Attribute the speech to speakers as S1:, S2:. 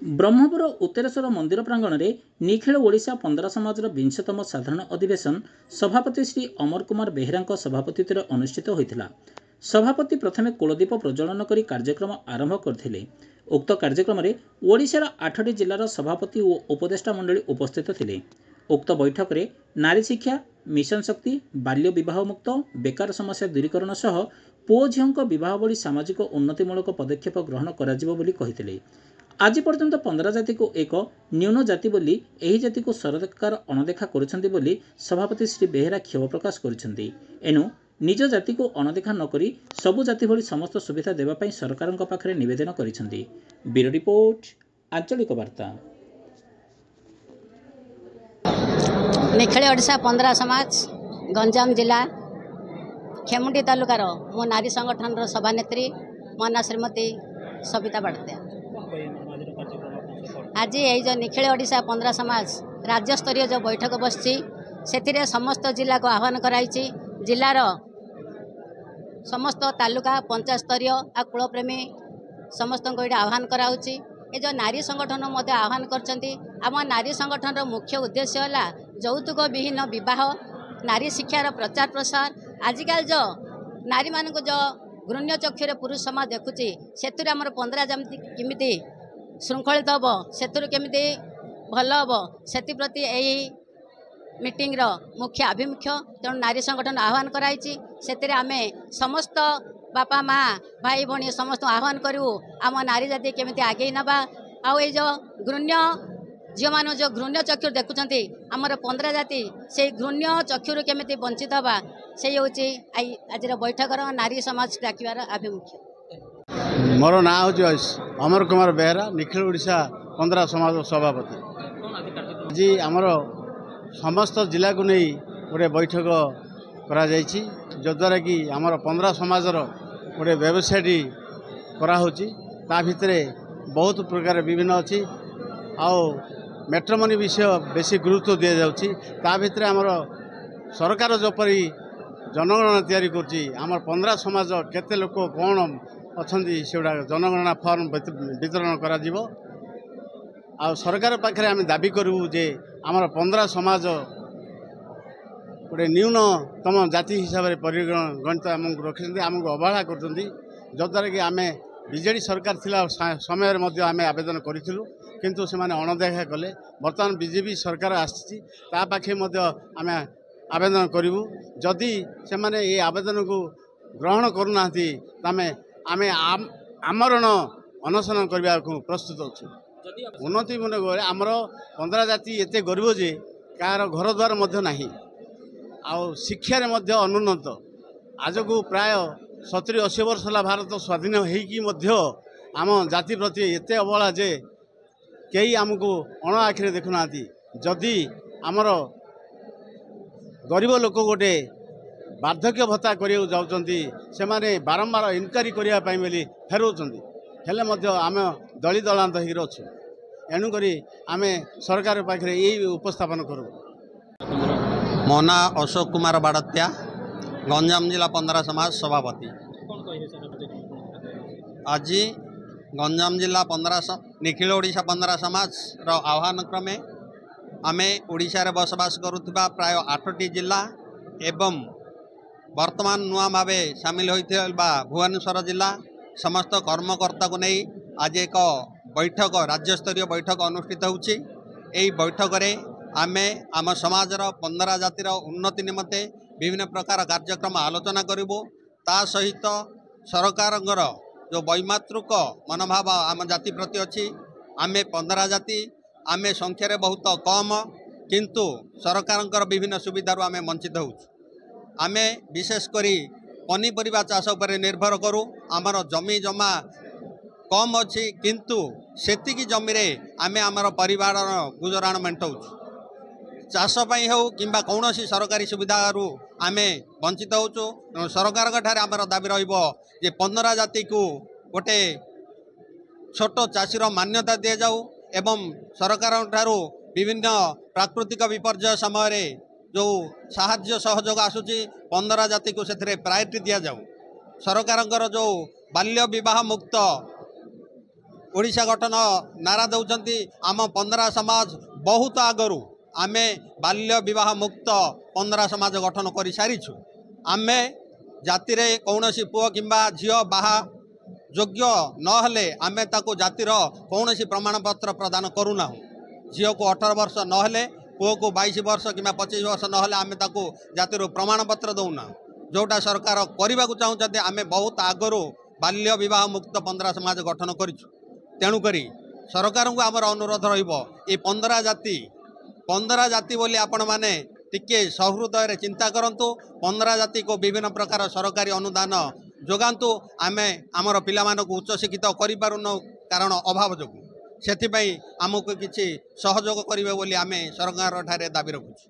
S1: ब्रह्मपुर उत्तरेश्वर मंदिर प्रांगण में निखिल ओडिशा 15 समाजर 20तम साधारण अधिवेशन सभापति श्री अमर कुमार बेहेरा सभापतित्व अनुष्ठित होता। सभापति प्रथमे कुलदीप प्रज्वलन कर कार्यक्रम आरंभ करते। उक्त कार्यक्रम में ओडिशार 8टी जिलार सभापति और उपदेष्टा मंडली उपस्थित थे। उक्त बैठक में नारी शिक्षा, मिशन शक्ति, बाल्य विवाह मुक्त, बेकार समस्या दूरीकरण सह पुओ झीओं विवाह भली सामाजिक उन्नतिमूलक पदक्षेप ग्रहण कर आज पर्यंत 15 जाति को एक न्यून जाति बोली एही जाति को सरकार अणदेखा करुछंती बोली सभापति श्री बेहेरा क्षोभ प्रकाश करिसेंती। एनु निज जाति को अणदेखा नकरी सबु जाति भली समस्त सुविधा देबा पई सरकारक पाखरे निवेदन करिसेंती। ब्यूरो रिपोर्ट आंचलिक वार्ता।
S2: निखिल ओडिशा 15 समाज गंजाम जिला खेमुंडी तालुकार मो नारी संगठन सभानेत्री मो ना श्रीमती सविता बाड़ते। आज ये निखिल ओडिशा 15 समाज राज्य स्तरीय जो बैठक बसची से समस्त जिला को आह्वान कराई। जिलार समस्त तालुका पंचायत स्तरीय आ कुलप्रेमी समस्त को आह्वान कराऊँगी। ये जो नारी संगठन मध्य आह्वान करछंती। आम नारी संगठन मुख्य उद्देश्य है यौतुक विहीन विवाह, नारी शिक्षार प्रचार प्रसार। आजिकल जो नारी मान को जो घृण्य चक्षुरे पुरुष समाज देखुची से 15 जमी किमिति श्रृंखलित हम से केमी भल हम से प्रति यही मीटिंग मुख्य आभिमुख्य तेणु नारी संगठन आह्वान कराई। से आम समस्त बापा माँ भाई भौणी समस्त आह्वान करूँ आम नारी जाति केमी आगे नवा। आई जो घृण्य झील मान जो घृण्य चक्षुर देखुंट आमर 15 जाति से घृण्य चक्षुर केमी वंचित हवा से हूँ आज बैठकर नारी समाज डाकिबार आभिमुख्य।
S3: मोर ना हूँ अमर कुमार बेहेरा निखिल ओडिशा 15 समाज सभापति। आज आमर समस्त जिला को नहीं गोटे बैठक करा जद्वारा कि आमर 15 समाजर गोटे व्यवसायटी कराऊँच ता भितर बहुत प्रकार विभिन्न अच्छी आउ मैट्रिमोनी विषय बेसी गुरुत्व दि जाऊँगी। ता भितर आमर सरकार जोपरी जनगणना तैयारी करछि आमर 15 समाज केते लोक कौन अच्छी से जनगणना फॉर्म वितरण करा जीवो। आ सरकार पाखे आम दाबी करूँ जे आमर 15 समाज गोटे न्यूनतम जाति हिसाब से परिगणित आमको रखिंट आमको अवहेला कर जद्वारा कि आम बीजेडी सरकार थिला समय आम आवेदन करूँ किंतु से अणदेखा कले। बर्तमान बीजेपी सरकार आखे आम आवेदन करूँ जदि से ये आवेदन को ग्रहण करूना तमें आमे आमरण अनशन करने को प्रस्तुत अच्छे। उन्नति मन गले आमर 15 जाति एत गरीब जे कार घर द्वार ना शिक्षार अनुन्नत आज को प्राय 70-80 वर्ष है भारत स्वाधीन हो आम जाति प्रति एत अवहेला जे कई आमको अण आखिरे देखुना। जदि आमर गरीब लोक गोटे वार्धक्य भत्ता करिया जाउचंती से माने बारंबार इनक्वारी करने बोली फेरौंट हेले आम दली दलांत हो अच्छे। एणुक आम सरकार पाखे यही उपस्थापन करूँ।
S4: मो ना अशोक कुमार बाड़त्या गंजाम जिला 15 समाज सभापति। आज गंजाम जिला 15 निखिल ओडिशा 15 समाज रो आह्वान क्रमे आमे ओडिशा रे बसवास करुवा प्राय 8टी जिला एवं वर्तमान नुआ भावे सामिल होता भुवनेश्वर जिला समस्त कर्मकर्ता को नहीं आज एक बैठक राज्य स्तरीय बैठक अनुष्ठित होउछि। एई बैठक रे आमे आम समाजर 15 जातिर उन्नति निमंते विभिन्न प्रकार कार्यक्रम आलोचना करिबो। ता सहित सरकारंगर जो वैमातृक मनोभाव आम जाति प्रति अच्छी आमे 15 जाति आमे संख्यार बहुत कम किंतु सरकारंकर विभिन्न सुविधार आमे वंचित होउछु। आमे विशेषकरी पनीपरिया चाष पर निर्भर करूँ। आमर जमी जमा कम अच्छी किंतु सेतिकी जमी रे आमे आमर परिवार गुजराण मेंटाऊँ। चाषपाई हो किंबा कौन सरकारी सुविधारू आमे वंचित होचु। सरकार आमर दाबी रे 15 जाति को गोटे छोट चाषीर मान्यता दि जाऊ एवं सरकार विभिन्न प्राकृतिक विपर्यय समय जो साहाय्य सहयोग आसूची 15 जाति को से प्रायोरिटी दि जाऊ। सरकार जो बाल्य विवाह मुक्त ओडिशा गठन नारा दौरान आम 15 समाज बहुत आगु आम बाल्य विवाह मुक्त 15 समाज गठन कर सारीछु। आम जाति रे कौन पुओ किंबा झील बाहा योग्य नहले आमे ताको जातिर कौन प्रमाण पत्र प्रदान करूना। झील को 18 वर्ष नहले पुओ को 22 वर्ष कि 25 वर्ष नहले आमे ताको जातिर प्रमाण पत्र दौना। जोटा सरकार करने को चाहते आमे बहुत आगु बाल्य विवाह मुक्त 15 समाज गठन करूँ। तेणुक सरकार को आमर अनुरोध रही 15 जाति बोली आपण मैंने टिके सहृदय चिंता करंतु। 15 जाति को विभिन्न प्रकार सरकारी अनुदान जोगांतु। आमे आमर पिला मानक उच्च शिक्षित करिपारुन कारण अभाव जो से आमको किसी सहयोग करेंगे बोली आमे सरकार ठारे दाबी रखुछु।